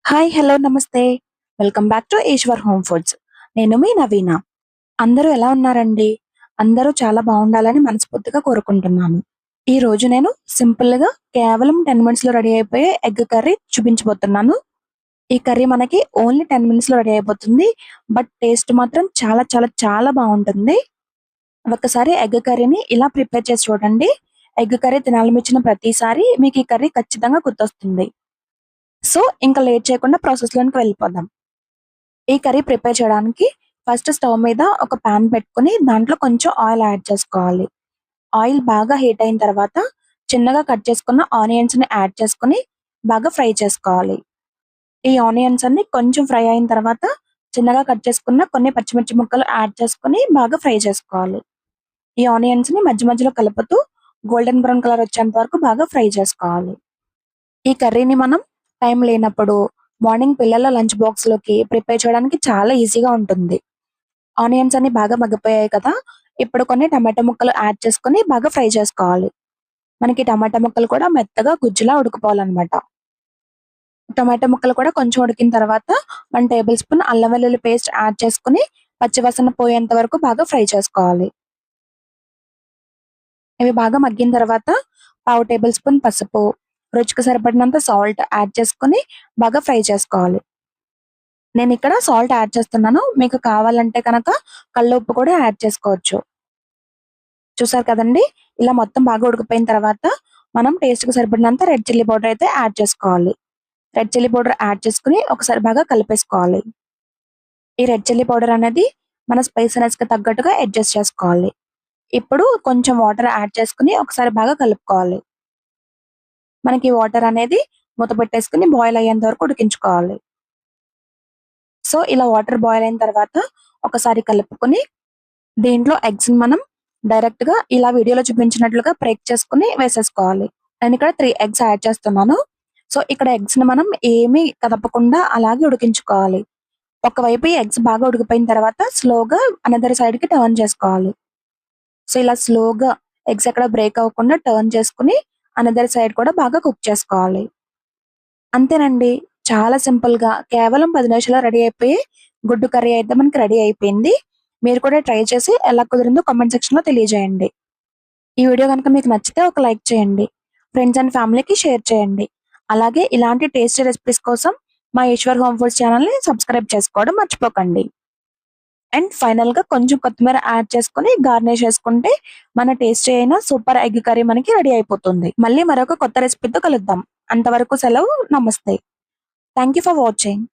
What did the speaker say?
Hi! Hello! నమస్తే. Welcome back to Eshwar home foods. నేను మీ నవీన. అందరూ ఎలా ఉన్నారండి? అందరూ చాలా బావుండాలని మనస్ఫూర్తిగా కోరుకుంటున్నాను. ఈరోజు నేను సింపుల్‌గా కేవలం 10 మినిట్స్‌లో రెడీ అయిపోయే ఎగ్ కర్రీ చూపించబోతున్నాను. ఈ కర్రీ మనకి ఓన్లీ 10 మినిట్స్‌లో రెడీ అయిపోతుంది. బట్ టేస్ట్ మాత్రం చాలా చాలా చాలా బావుంటుంది. ఒక్కసారి ఎగ్ కర్రీని ఇలా ప్రిపేర్ చేసి చూడండి. ఎగ్ కర్రీ తినాలనిపించిన ప్రతిసారి మీకు ఈ కర్రీ ఖచ్చితంగా గుర్తొస్తుంది. సో, ఇంక లేట్ చేయకుండా ప్రాసెస్‌లోనికి వెళ్ళిపోదాం. ఈ కర్రీ ప్రిపేర్ చేయడానికి ఫస్ట్ స్టవ్ మీద ఒక పాన్ పెట్టుకొని దాంట్లో కొంచెం ఆయిల్ యాడ్ చేసుకోవాలి. ఆయిల్ బాగా హీట్ అయిన తర్వాత చిన్నగా కట్ చేసుకున్న ఆనియన్స్‌ని యాడ్ చేసుకొని బాగా ఫ్రై చేసుకోవాలి. ఈ ఆనియన్స్ అన్ని కొంచెం ఫ్రై అయిన తర్వాత చిన్నగా కట్ చేసుకున్న కొన్ని పచ్చిమిర్చి ముక్కలు యాడ్ చేసుకొని బాగా ఫ్రై చేసుకోవాలి. ఈ ఆనియన్స్‌ని మధ్య మధ్యలో కలుపుతూ గోల్డెన్ బ్రౌన్ కలర్ వచ్చేంత వరకు బాగా ఫ్రై చేసుకోవాలి. ఈ కర్రీని మనం టైం లేనప్పుడు మార్నింగ్ పిల్లల లంచ్ బాక్స్‌లోకి ప్రిపేర్ చేయడానికి చాలా ఈజీగా ఉంటుంది. ఆనియన్స్ అన్ని బాగా మగ్గిపోయాయి కదా! ఇప్పుడు కొన్ని టమాటా ముక్కలు యాడ్ చేసుకొని బాగా ఫ్రై చేసుకోవాలి. మనకి టమాటా ముక్కలు కూడా మెత్తగా గుజ్జులా ఉడికిపోవాలనమాట. టమాటా ముక్కలు కూడా కొంచెం ఉడికిన తర్వాత 1 టేబుల్ స్పూన్ అల్లం వెల్లుల్లి పేస్ట్ యాడ్ చేసుకొని పచ్చివాసన పోయేంత వరకు బాగా ఫ్రై చేసుకోవాలి. ఇవి బాగా మగ్గిన తర్వాత పావు టేబుల్ స్పూన్ పసుపు, రుచికి సరిపడినంత సాల్ట్ యాడ్ చేసుకొని బాగా ఫ్రై చేసుకోవాలి. నేనిక్కడ సాల్ట్ యాడ్ చేస్తున్నాను. మీకు కావాలంటే కనుక కల్లుప్పు కూడా యాడ్ చేసుకోవచ్చు. చూసారు కదండీ! ఇలా మొత్తం బాగా ఉడికిపోయిన తర్వాత మనం టేస్ట్‌కి సరిపడినంత రెడ్ చిల్లీ పౌడర్ అయితే యాడ్ చేసుకోవాలి. రెడ్ చిల్లీ పౌడర్ యాడ్ చేసుకొని ఒకసారి బాగా కలిపేసుకోవాలి. ఈ రెడ్ చిల్లీ పౌడర్ అనేది మన స్పైసీనెస్‌కి తగ్గట్టుగా అడ్జస్ట్ చేసుకోవాలి. ఇప్పుడు కొంచెం వాటర్ యాడ్ చేసుకొని ఒకసారి బాగా కలుపుకోవాలి. మనకి వాటర్ అనేది మూత పెట్టేసుకొని బాయిల్ అయ్యేంత వరకు ఉడికించుకోవాలి. సో, ఇలా వాటర్ బాయిల్ అయిన తర్వాత ఒకసారి కలుపుకొని దీంట్లో ఎగ్స్‌ని మనం డైరెక్ట్‌గా ఇలా వీడియోలో చూపించినట్లుగా బ్రేక్ చేసుకొని వేసేసుకోవాలి. నేనిక్కడ 3 ఎగ్స్ యాడ్ చేస్తున్నాను. సో, ఇక్కడ ఎగ్స్‌ని మనం ఏమీ కదపకుండా అలాగే ఉడికించుకోవాలి. ఒకవైపు ఈ ఎగ్స్ బాగా ఉడికిపోయిన తర్వాత స్లోగా అనదర్ సైడ్‌కి టర్న్ చేసుకోవాలి. సో, ఇలా స్లోగా ఎగ్స్ ఎక్కడ బ్రేక్ అవ్వకుండా టర్న్ చేసుకొని అనదర్ సైడ్ కూడా బాగా కుక్ చేసుకోవాలి. అంతేనండి. చాలా సింపుల్‌గా కేవలం 10 నిమిషాల్లో రెడీ అయిపోయే గుడ్డు కర్రీ అయితే మనకి రెడీ అయిపోయింది. మీరు కూడా ట్రై చేసి ఎలా కుదిరిందో కామెంట్ సెక్షన్‌లో తెలియజేయండి. ఈ వీడియో గనుక మీకు నచ్చితే ఒక లైక్ చేయండి. ఫ్రెండ్స్ అండ్ ఫ్యామిలీకి షేర్ చేయండి. అలాగే ఇలాంటి టేస్టీ రెసిపీస్ కోసం మా ఈశ్వర్ హోమ్ ఫుడ్స్ ఛానెల్‌ని సబ్స్క్రైబ్ చేసుకోవడం మర్చిపోకండి. అండ్ ఫైనల్‌గా కొంచెం కొత్తిమీర యాడ్ చేసుకొని గార్నిష్ చేసుకుంటే మన టేస్టీ అయిన సూపర్ ఎగ్ కర్రీ మనకి రెడీ అయిపోతుంది. మళ్ళీ మరొక కొత్త రెసిపీతో కలుద్దాం. అంతవరకు సెలవు. నమస్తే. Thank you for watching.